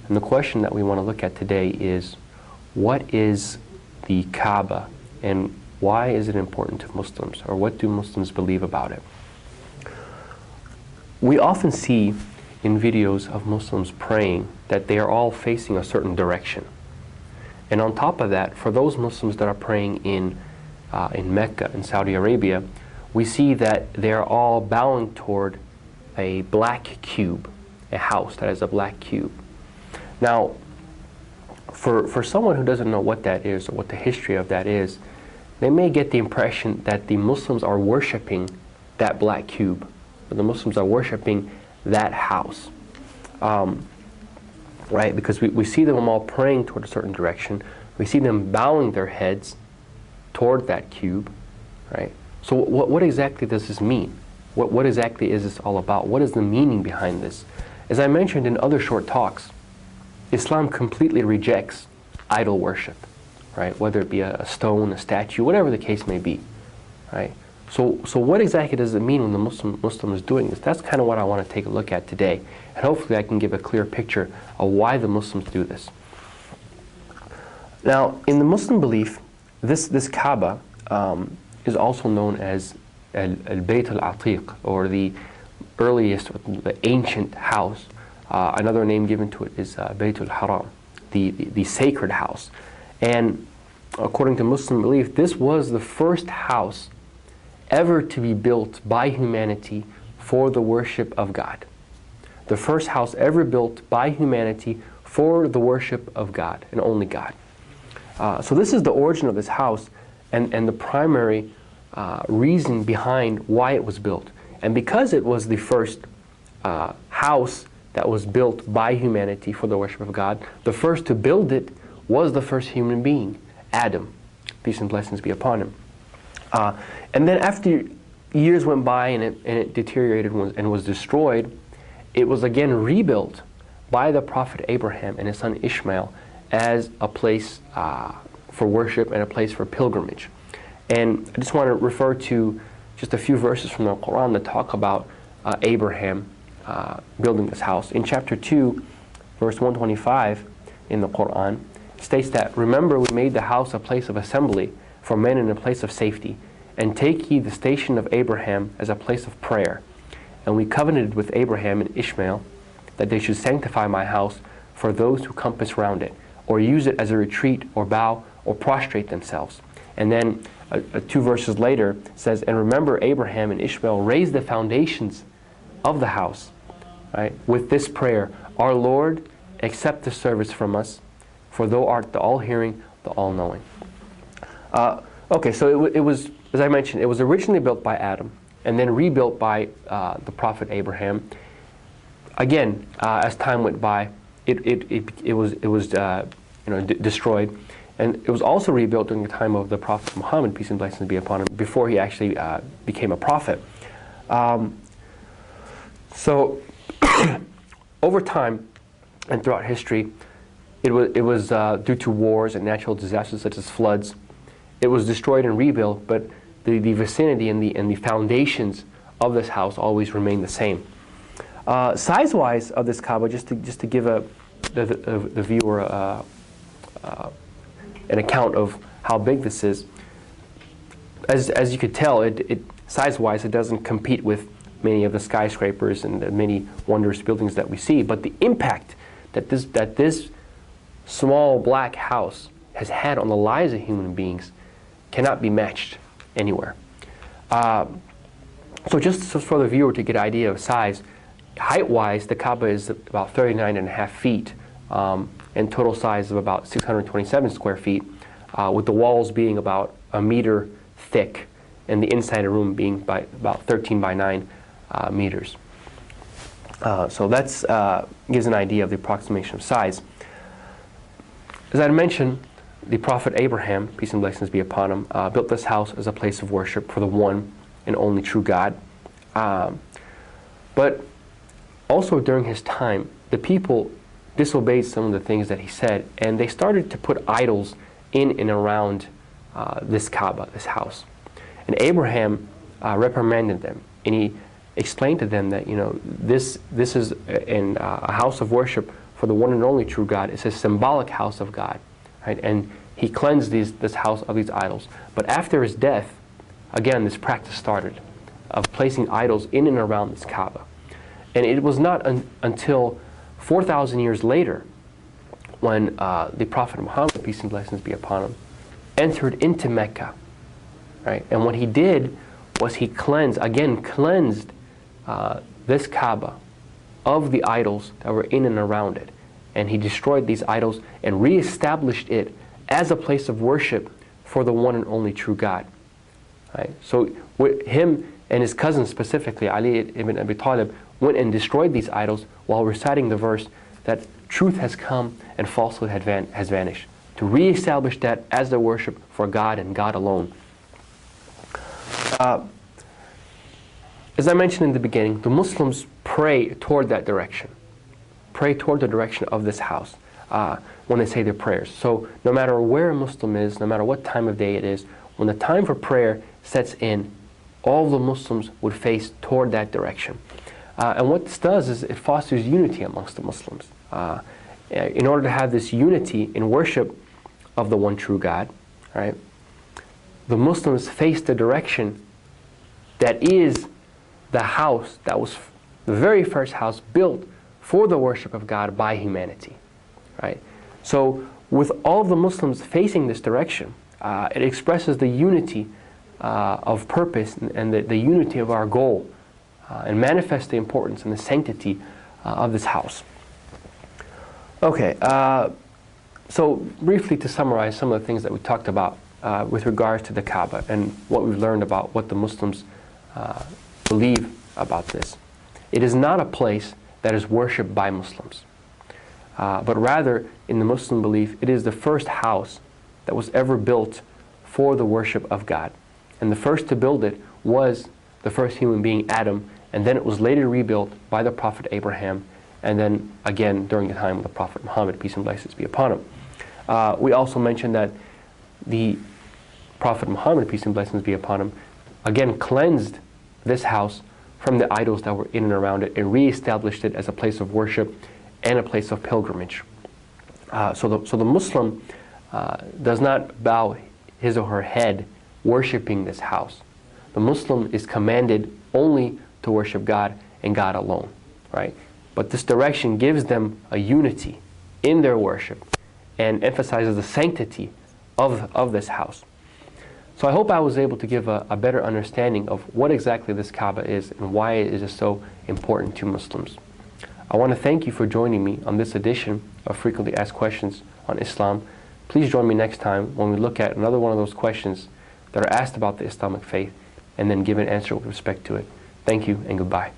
And the question that we want to look at today is, what is the Kaaba and why is it important to Muslims, or what do Muslims believe about it? We often see in videos of Muslims praying that they are all facing a certain direction. And on top of that, for those Muslims that are praying in Mecca, in Saudi Arabia, we see that they are all bowing toward a black cube, a house that is a black cube. Now, for someone who doesn't know what that is or what the history of that is, they may get the impression that the Muslims are worshiping that black cube, or the Muslims are worshiping that house. Right? Because we see them all praying toward a certain direction. We see them bowing their heads toward that cube. Right? So what exactly does this mean? What exactly is this all about? What is the meaning behind this? As I mentioned in other short talks, Islam completely rejects idol worship, right? Whether it be a stone, a statue, whatever the case may be, right? So what exactly does it mean when the Muslim is doing this? That's kind of what I want to take a look at today, and hopefully I can give a clear picture of why the Muslims do this. Now, in the Muslim belief, this Kaaba is also known as Al-Bayt al-Atiq, or the earliest, or the ancient house. Another name given to it is Bayt al-Haram, the sacred house. And according to Muslim belief, this was the first house ever to be built by humanity for the worship of God. The first house ever built by humanity for the worship of God, and only God. So this is the origin of this house and the primary reason behind why it was built. And because it was the first house that was built by humanity for the worship of God, the first to build it was the first human being, Adam. Peace and blessings be upon him. And then after years went by and it deteriorated and was destroyed, it was again rebuilt by the Prophet Abraham and his son Ishmael as a place for worship and a place for pilgrimage. And I just want to refer to just a few verses from the Quran that talk about Abraham building this house. In chapter 2, verse 125 in the Quran, states that, "Remember, we made the house a place of assembly for men and a place of safety. And take ye the station of Abraham as a place of prayer. And we covenanted with Abraham and Ishmael that they should sanctify my house for those who compass round it, or use it as a retreat, or bow, or prostrate themselves." And then 2 verses later says, "And remember, Abraham and Ishmael raised the foundations of the house," right, with this prayer, "Our Lord, accept the service from us, for thou art the all-hearing, the all-knowing." Okay, so it was, as I mentioned, it was originally built by Adam, and then rebuilt by the Prophet Abraham. Again, as time went by, it was destroyed, and it was also rebuilt during the time of the Prophet Muhammad, peace and blessings be upon him, before he actually became a prophet. So, over time and throughout history, it was due to wars and natural disasters such as floods. It was destroyed and rebuilt, but the vicinity and the foundations of this house always remain the same. Size-wise of this Kaaba, just to give the viewer an account of how big this is. As you could tell, size-wise, it doesn't compete with many of the skyscrapers and the many wondrous buildings that we see. But the impact that this small black house has had on the lives of human beings cannot be matched anywhere. So just for the viewer to get an idea of size, height-wise, the Kaaba is about 39.5 feet, and total size of about 627 square feet, with the walls being about a meter thick, and the inside of the room being by about 13 by 9 meters. So that's gives an idea of the approximation of size. As I mentioned, the Prophet Abraham, peace and blessings be upon him, built this house as a place of worship for the one and only true God. But also during his time, the people disobeyed some of the things that he said, and they started to put idols in and around this Kaaba, this house. And Abraham reprimanded them, and he explained to them that this is a house of worship for the one and only true God. It's a symbolic house of God, right? And he cleansed this house of these idols. But after his death, again, this practice started of placing idols in and around this Kaaba. And it was not until 4,000 years later when the Prophet Muhammad, peace and blessings be upon him, entered into Mecca, right? And what he did was he cleansed this Kaaba of the idols that were in and around it. And he destroyed these idols and reestablished it as a place of worship for the one and only true God. Right? So him and his cousin specifically, Ali ibn Abi Talib, went and destroyed these idols while reciting the verse that truth has come and falsehood has vanished, to reestablish that as the worship for God and God alone. As I mentioned in the beginning, the Muslims pray toward that direction, pray toward the direction of this house when they say their prayers. So no matter where a Muslim is, no matter what time of day it is, when the time for prayer sets in, all the Muslims would face toward that direction. And what this does is it fosters unity amongst the Muslims. In order to have this unity in worship of the one true God, right, the Muslims face the direction that is the house that was the very first house built for the worship of God by humanity, right? So with all of the Muslims facing this direction, it expresses the unity of purpose and the unity of our goal, and manifests the importance and the sanctity of this house. Okay, so briefly to summarize some of the things that we talked about with regards to the Kaaba and what we've learned about what the Muslims believe about this. It is not a place that is worshipped by Muslims, but rather, in the Muslim belief, it is the first house that was ever built for the worship of God. And the first to build it was the first human being, Adam, and then it was later rebuilt by the Prophet Abraham, and then again during the time of the Prophet Muhammad, peace and blessings be upon him. We also mentioned that the Prophet Muhammad, peace and blessings be upon him, again cleansed this house from the idols that were in and around it and reestablished it as a place of worship and a place of pilgrimage. So the Muslim does not bow his or her head worshiping this house. The Muslim is commanded only to worship God and God alone, right? But this direction gives them a unity in their worship and emphasizes the sanctity of this house. So I hope I was able to give a better understanding of what exactly this Kaaba is and why it is so important to Muslims. I want to thank you for joining me on this edition of Frequently Asked Questions on Islam. Please join me next time when we look at another one of those questions that are asked about the Islamic faith and then give an answer with respect to it. Thank you and goodbye.